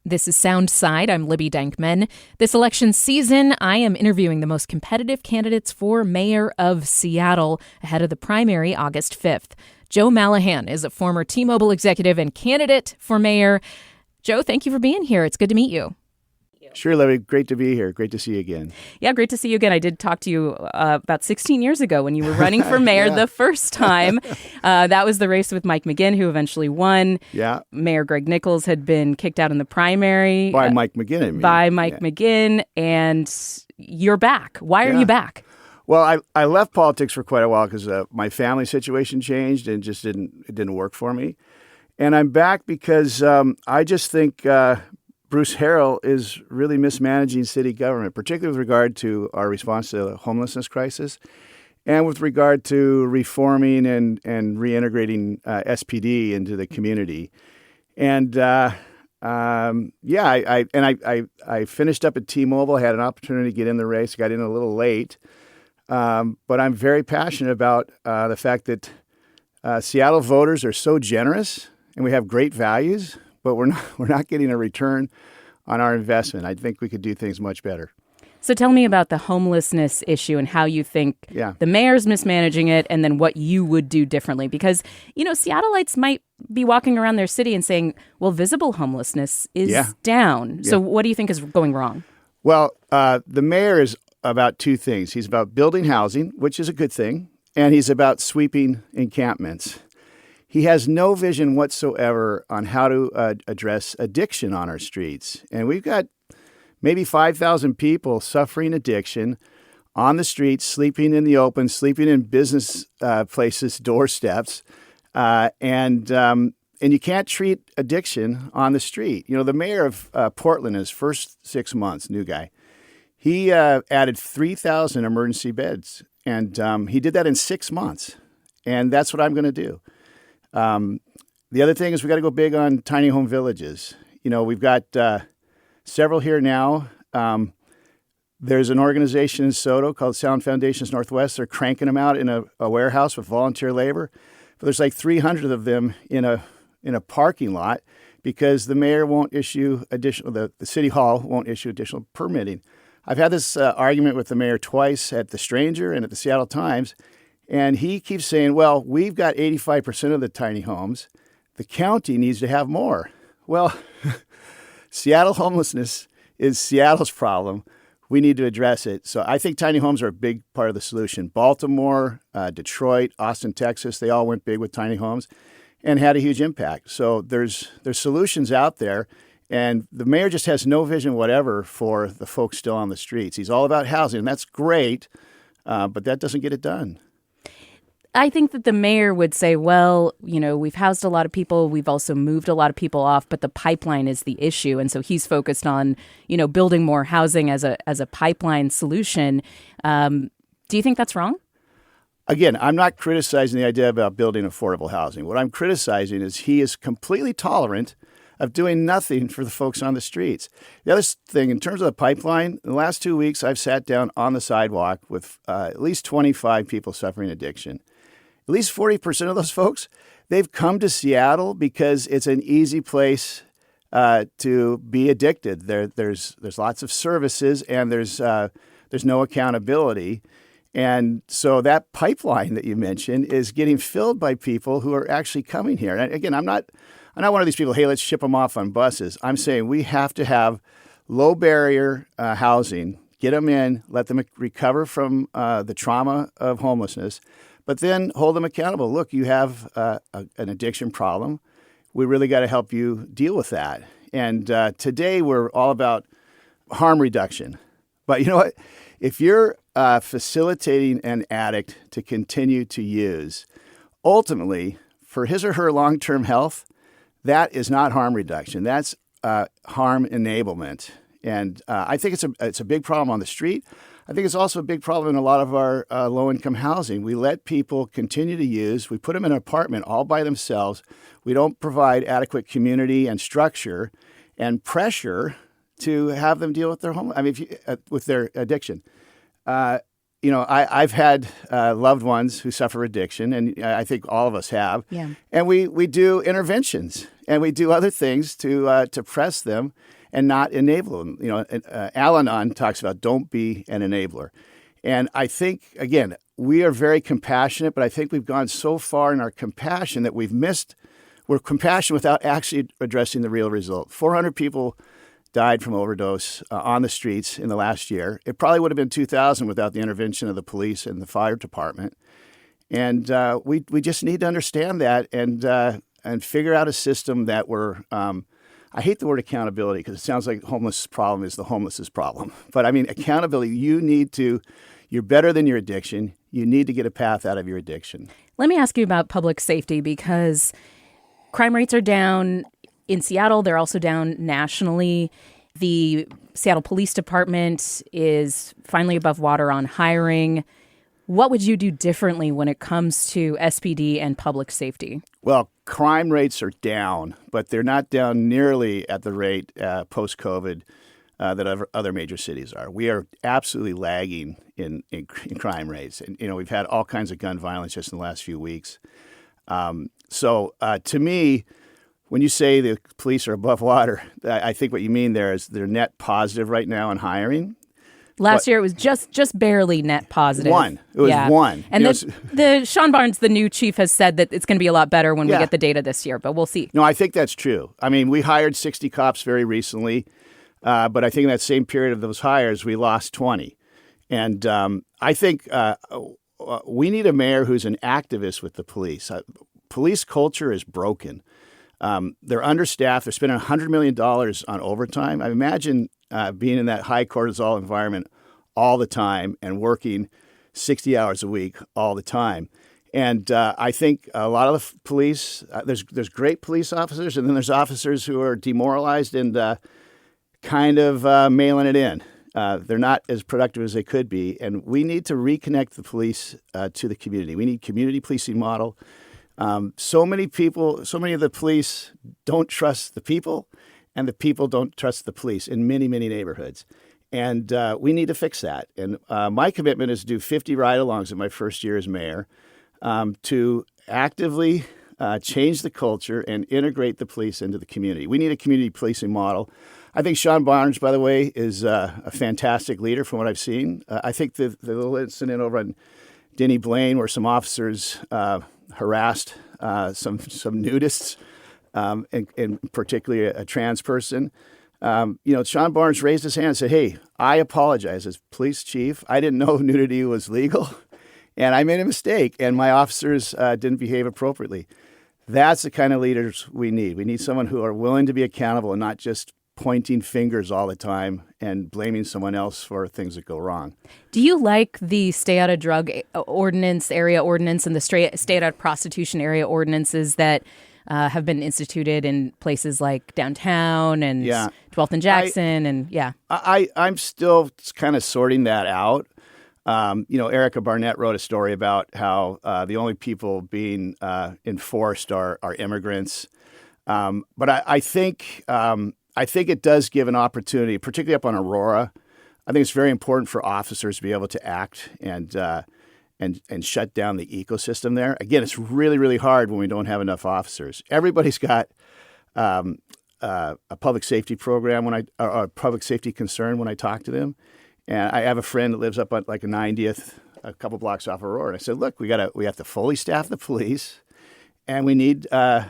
This is Soundside. I'm Libby Dankman. This election season, I am interviewing the most competitive candidates for mayor of Seattle ahead of the primary August 5th. Joe Mallahan is a former T-Mobile executive and candidate for mayor. Joe, thank you for being here. It's good to meet you. Sure, Libby. Great to be here. Great to see you again. Yeah, great to see you again. I did talk to you about 16 years ago when you were running for mayor the first time. That was the race with Mike McGinn, who eventually won. Yeah. Mayor Greg Nichols had been kicked out in the primary. By Mike McGinn, I mean. By Mike McGinn, and you're back. Why are you back? Well, I left politics for quite a while because my family situation changed and just didn't work for me. And I'm back because I just think Bruce Harrell is really mismanaging city government, particularly with regard to our response to the homelessness crisis and with regard to reforming and reintegrating SPD into the community. And I finished up at T-Mobile. I had an opportunity to get in the race. Got in a little late. But I'm very passionate about the fact that Seattle voters are so generous and we have great values, but we're not getting a return on our investment. I think we could do things much better. So tell me about the homelessness issue and how you think the mayor's mismanaging it and then what you would do differently. Because, Seattleites might be walking around their city and saying, well, visible homelessness is down. So what do you think is going wrong? Well, the mayor is about two things. He's about building housing, which is a good thing, and he's about sweeping encampments. He has no vision whatsoever on how to address addiction on our streets. And we've got maybe 5,000 people suffering addiction on the streets, sleeping in the open, sleeping in business places, doorsteps. And you can't treat addiction on the street. The mayor of Portland, his first 6 months, new guy, he added 3,000 emergency beds. And he did that in 6 months. And that's what I'm going to do. The other thing is we got to go big on tiny home villages. We've got several here now. There's an organization in Soto called Sound Foundations Northwest. They're cranking them out in a warehouse with volunteer labor. But there's like 300 of them in a parking lot because the mayor won't issue the city hall won't issue additional permitting. I've had this argument with the mayor twice at The Stranger and at the Seattle Times. And he keeps saying, well, we've got 85% of the tiny homes. The county needs to have more. Well, Seattle homelessness is Seattle's problem. We need to address it. So I think tiny homes are a big part of the solution. Baltimore, Detroit, Austin, Texas, they all went big with tiny homes and had a huge impact. So there's solutions out there. And the mayor just has no vision whatever for the folks still on the streets. He's all about housing, and that's great, but that doesn't get it done. I think that the mayor would say, well, we've housed a lot of people. We've also moved a lot of people off, but the pipeline is the issue. And so he's focused on, building more housing as a pipeline solution. Do you think that's wrong? Again, I'm not criticizing the idea about building affordable housing. What I'm criticizing is he is completely tolerant of doing nothing for the folks on the streets. The other thing, in terms of the pipeline, in the last 2 weeks, I've sat down on the sidewalk with at least 25 people suffering addiction. At least 40% of those folks, they've come to Seattle because it's an easy place to be addicted. There's lots of services and there's no accountability. And so that pipeline that you mentioned is getting filled by people who are actually coming here. And again, I'm not one of these people, hey, let's ship them off on buses. I'm saying we have to have low barrier housing, get them in, let them recover from the trauma of homelessness, but then hold them accountable. Look, you have an addiction problem. We really got to help you deal with that. And today we're all about harm reduction. But you know what? If you're facilitating an addict to continue to use, ultimately, for his or her long-term health, that is not harm reduction. That's harm enablement. And I think it's a big problem on the street. I think it's also a big problem in a lot of our low-income housing. We let people continue to use. We put them in an apartment all by themselves. We don't provide adequate community and structure and pressure to have them deal with their with their addiction. I've had loved ones who suffer addiction, and I think all of us have. Yeah. And we do interventions. and we do other things to press them and not enable them. Al-Anon talks about don't be an enabler. And I think, again, we are very compassionate, but I think we've gone so far in our compassion that we're compassionate without actually addressing the real result. 400 people died from overdose on the streets in the last year. It probably would have been 2,000 without the intervention of the police and the fire department. And we just need to understand that and figure out a system that I hate the word accountability because it sounds like the homeless problem is the homeless's problem. But I mean, accountability, you're better than your addiction. You need to get a path out of your addiction. Let me ask you about public safety because crime rates are down in Seattle. They're also down nationally. The Seattle Police Department is finally above water on hiring. What would you do differently when it comes to SPD and public safety? Well, crime rates are down, but they're not down nearly at the rate post-COVID that other major cities are. We are absolutely lagging in crime rates. And, we've had all kinds of gun violence just in the last few weeks. So to me, when you say the police are above water, I think what you mean there is they're net positive right now in hiring. Last year, it was just barely net positive. One. It was one. And the Sean Barnes, the new chief, has said that it's going to be a lot better when we get the data this year, but we'll see. No, I think that's true. I mean, we hired 60 cops very recently, but I think in that same period of those hires, we lost 20. And I think we need a mayor who's an activist with the police. Police culture is broken. They're understaffed. They're spending $100 million on overtime. I imagine being in that high cortisol environment all the time and working 60 hours a week all the time. And I think a lot of the police, there's great police officers, and then there's officers who are demoralized and kind of mailing it in. They're not as productive as they could be. And we need to reconnect the police to the community. We need community policing model. So many of the police don't trust the people, and the people don't trust the police in many, many neighborhoods. And we need to fix that. And my commitment is to do 50 ride-alongs in my first year as mayor to actively change the culture and integrate the police into the community. We need a community policing model. I think Sean Barnes, by the way, is a fantastic leader from what I've seen. I think the little incident over on Denny Blaine where some officers harassed some nudists, and particularly a trans person. Sean Barnes raised his hand and said, "Hey, I apologize as police chief. I didn't know nudity was legal, and I made a mistake, and my officers didn't behave appropriately." That's the kind of leaders we need. We need someone who are willing to be accountable and not just pointing fingers all the time and blaming someone else for things that go wrong. Do you like the stay out of drug ordinance, area ordinance, and the stay out of prostitution area ordinances that have been instituted in places like downtown and 12th and Jackson? I'm still kind of sorting that out. Erica Barnett wrote a story about how the only people being enforced are immigrants. But I think it does give an opportunity, particularly up on Aurora. I think it's very important for officers to be able to act and shut down the ecosystem there. Again, it's really, really hard when we don't have enough officers. Everybody's got a public safety program or a public safety concern when I talk to them. And I have a friend that lives up at like a 90th, a couple blocks off Aurora. And I said, look, we have to fully staff the police, and we need a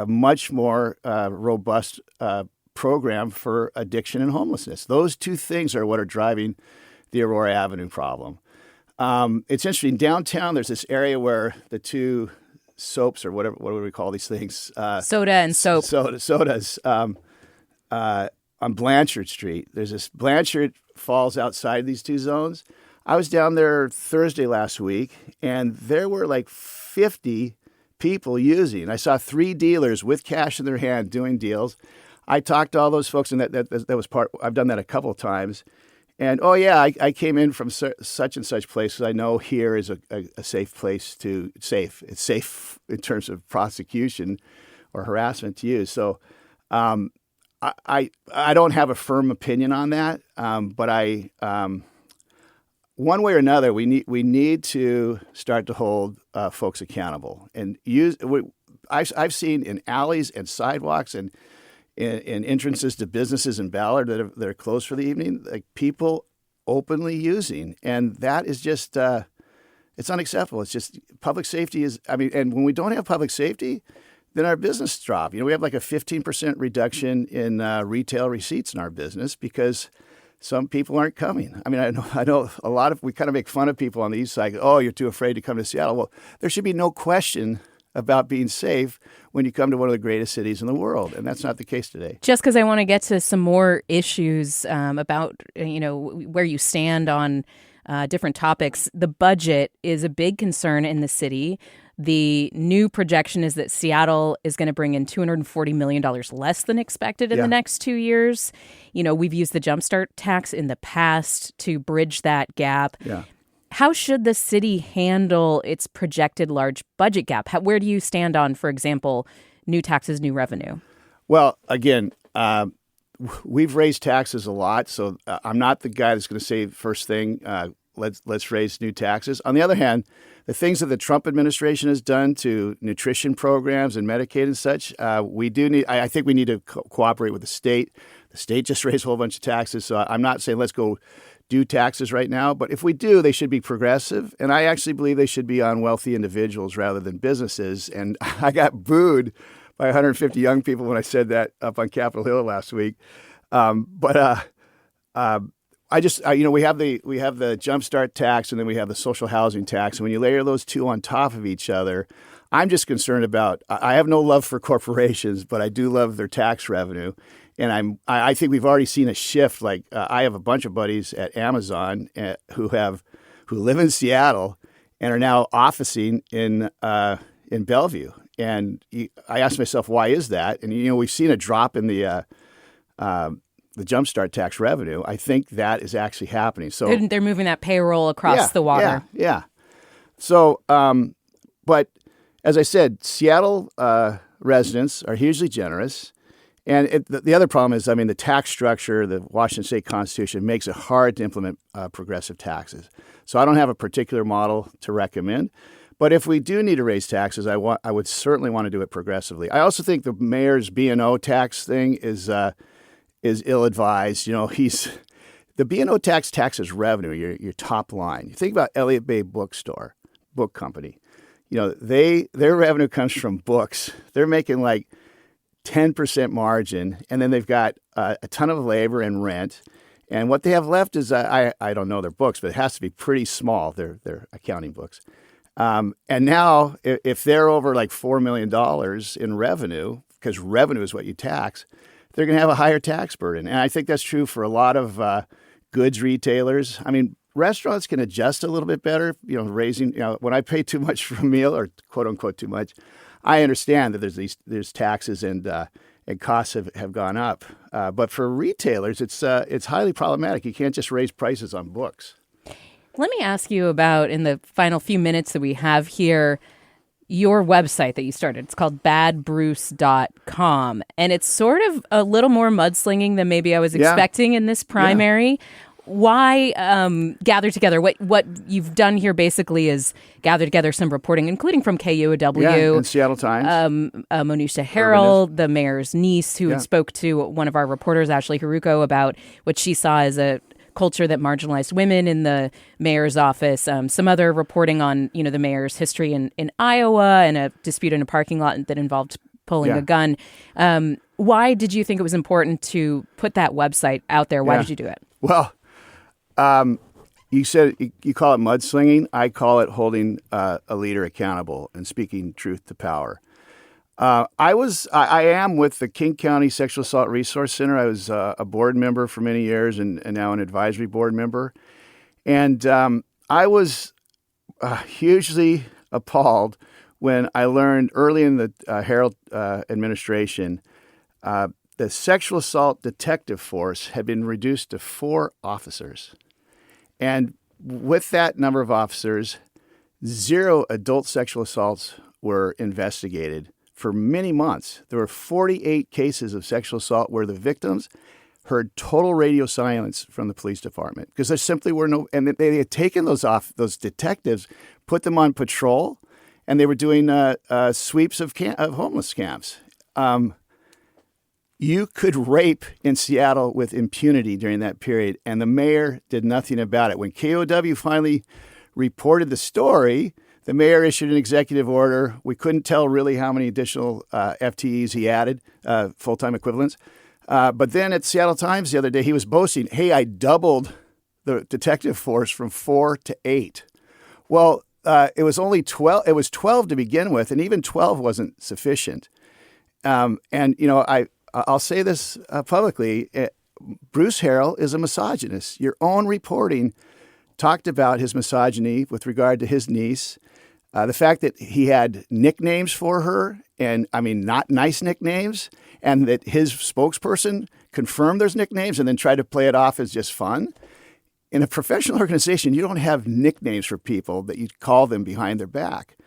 much more robust program for addiction and homelessness. Those two things are what are driving the Aurora Avenue problem. It's interesting. Downtown, there's this area where the two soaps, or what do we call these things? Soda and soap. Sodas on Blanchard Street. There's this Blanchard falls outside these two zones. I was down there Thursday last week, and there were like 50 people using. I saw 3 dealers with cash in their hand doing deals. I talked to all those folks, and that was part. I've done that a couple of times. And, I came in from such and such places. I know here is a safe place It's safe in terms of prosecution or harassment to use. So I don't have a firm opinion on that, but one way or another, we need to start to hold folks accountable and I've seen in alleys and sidewalks and in entrances to businesses in Ballard that are closed for the evening, like people openly using, and that is just it's unacceptable. It's just public safety is. I mean, and when we don't have public safety, then our business drop. We have like a 15% reduction in retail receipts in our business because some people aren't coming. I mean, I know a lot of, we kind of make fun of people on the east side. Oh, you're too afraid to come to Seattle. Well, there should be no question about being safe when you come to one of the greatest cities in the world, and that's not the case today. Just because I want to get to some more issues about where you stand on different topics, the budget is a big concern in the city. The new projection is that Seattle is going to bring in $240 million less than expected in the next 2 years. We've used the Jumpstart tax in the past to bridge that gap. Yeah. How should the city handle its projected large budget gap? Where do you stand on, for example, new taxes, new revenue? Well, again, we've raised taxes a lot, so I'm not the guy that's going to say first thing, let's raise new taxes. On the other hand, the things that the Trump administration has done to nutrition programs and Medicaid and such, we do need. I think we need to cooperate with the state. The state just raised a whole bunch of taxes, so I'm not saying let's go do taxes right now. But if we do, they should be progressive, and I actually believe they should be on wealthy individuals rather than businesses. And I got booed by 150 young people when I said that up on Capitol Hill last week. We have the Jumpstart tax, and then we have the social housing tax. And when you layer those two on top of each other, I'm just concerned about. I have no love for corporations, but I do love their tax revenue, and I think we've already seen a shift. Like I have a bunch of buddies at Amazon who live in Seattle and are now officing in Bellevue. And I asked myself, why is that? And we've seen a drop in the Jumpstart tax revenue. I think that is actually happening. So they're moving that payroll across the water. Yeah. So, but as I said, Seattle residents are hugely generous. And the other problem is, the tax structure, the Washington State Constitution makes it hard to implement progressive taxes. So I don't have a particular model to recommend. But if we do need to raise taxes, I would certainly want to do it progressively. I also think the mayor's B&O tax thing is ill-advised. The B&O taxes revenue, your top line. You think about Elliott Bay Book Company. Their revenue comes from books. They're making like 10% margin, and then they've got a ton of labor and rent. And what they have left is, I don't know their books, but it has to be pretty small, their accounting books. And now if they're over like $4 million in revenue, because revenue is what you tax, they're going to have a higher tax burden. And I think that's true for a lot of goods retailers. Restaurants can adjust a little bit better, raising, when I pay too much for a meal, or quote unquote too much, I understand that there's taxes and costs have gone up. But for retailers, it's highly problematic. You can't just raise prices on books. Let me ask you about, in the final few minutes that we have here, your website that you started. It's called badbruce.com, and it's sort of a little more mudslinging than maybe I was expecting in this primary. Yeah. Why gather together? What you've done here basically is gather together some reporting, including from KUOW. And Seattle Times. Monisha Harrell, the mayor's niece, who spoke to one of our reporters, Ashley Haruko, about what she saw as a culture that marginalized women in the mayor's office. Some other reporting on, the mayor's history in Iowa, and a dispute in a parking lot that involved pulling a gun. Why did you think it was important to put that website out there? Why did you do it? Well, you said you call it mudslinging. I call it holding a leader accountable and speaking truth to power. I am with the King County Sexual Assault Resource Center. I was a board member for many years and now an advisory board member. And I was hugely appalled when I learned early in the Harrell administration the sexual assault detective force had been reduced to 4 officers. And with that number of officers, 0 adult sexual assaults were investigated for many months. There were 48 cases of sexual assault where the victims heard total radio silence from the police department because there simply were no, and they had taken those detectives, put them on patrol, and they were doing sweeps of homeless camps. You could rape in Seattle with impunity during that period, and the mayor did nothing about it. When KUOW finally reported the story, the mayor issued an executive order. We couldn't tell really how many additional FTEs he added, full-time equivalents. But then at Seattle Times the other day, he was boasting, hey, I doubled the detective force from 4 to 8. Well, it was only 12. It was 12 to begin with, and even 12 wasn't sufficient. And, you know, I'll say this publicly. Bruce Harrell is a misogynist. Your own reporting talked about his misogyny with regard to his niece. The fact that he had nicknames for her, and I mean, not nice nicknames, and that his spokesperson confirmed those nicknames and then tried to play it off as just fun. In a professional organization, you don't have nicknames for people that you call them behind their back.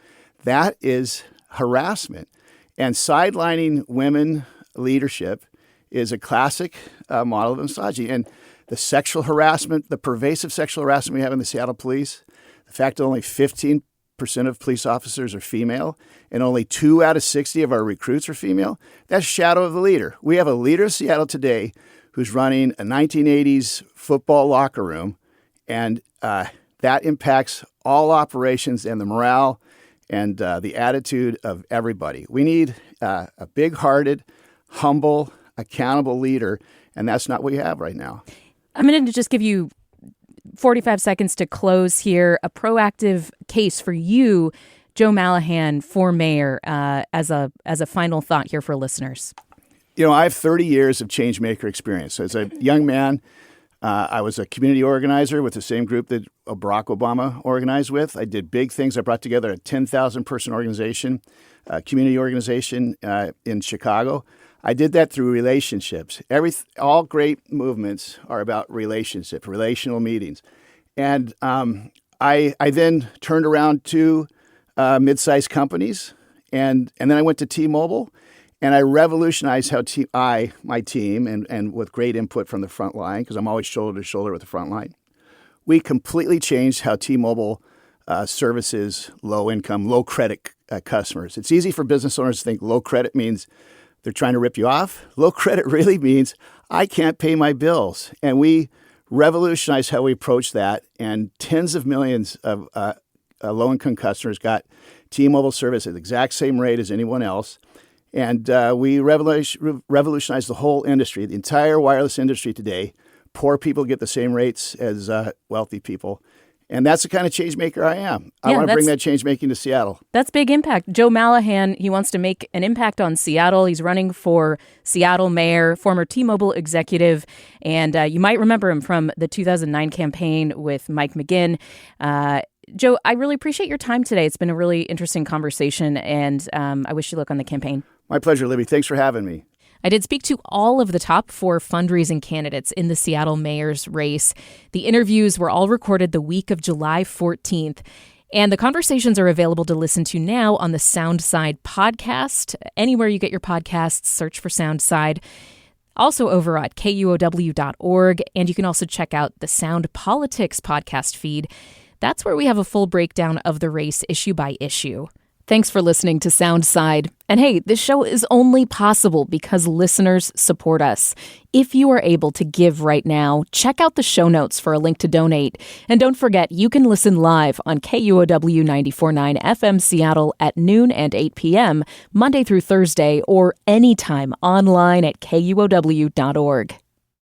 That is harassment. And sidelining women leadership is a classic model of misogyny. And the sexual harassment, the pervasive sexual harassment we have in the Seattle police, the fact that only 15% of police officers are female and only 2 out of 60 of our recruits are female, that's shadow of the leader. We have a leader of Seattle today who's running a 1980s football locker room, and that impacts all operations and the morale and the attitude of everybody. We need a big-hearted, humble, accountable leader, and that's not what we have right now. I'm going to just give you 45 seconds to close here. A proactive case for you, Joe Mallahan, for mayor, as a final thought here for listeners. You know, I have 30 years of change maker experience. As a young man, I was a community organizer with the same group that Barack Obama organized with. I did big things. I brought together a 10,000-person organization, community organization in Chicago. I did that through relationships. All great movements are about relationship, relational meetings. And I then turned around to mid-sized companies, and then I went to T-Mobile, and I revolutionized how my team, and with great input from the front line, because I'm always shoulder to shoulder with the front line, we completely changed how T-Mobile services low-income, low-credit customers. It's easy for business owners to think low credit means they're trying to rip you off. Low credit really means I can't pay my bills. And we revolutionized how we approach that. And tens of millions of low-income customers got T-Mobile service at the exact same rate as anyone else. And we revolutionized the whole industry, the entire wireless industry today. Poor people get the same rates as wealthy people. And that's the kind of change maker I am. I want to bring that change making to Seattle. That's big impact. Joe Mallahan, he wants to make an impact on Seattle. He's running for Seattle mayor, former T-Mobile executive. And you might remember him from the 2009 campaign with Mike McGinn. Joe, I really appreciate your time today. It's been a really interesting conversation, and I wish you luck on the campaign. My pleasure, Libby. Thanks for having me. I did speak to all of the top 4 fundraising candidates in the Seattle mayor's race. The interviews were all recorded the week of July 14th, and the conversations are available to listen to now on the Soundside podcast. Anywhere you get your podcasts, search for Soundside. Also over at KUOW.org, and you can also check out the Sound Politics podcast feed. That's where we have a full breakdown of the race issue by issue. Thanks for listening to Soundside. And hey, this show is only possible because listeners support us. If you are able to give right now, check out the show notes for a link to donate. And don't forget, you can listen live on KUOW 94.9 FM Seattle at noon and 8 p.m., Monday through Thursday, or anytime online at KUOW.org.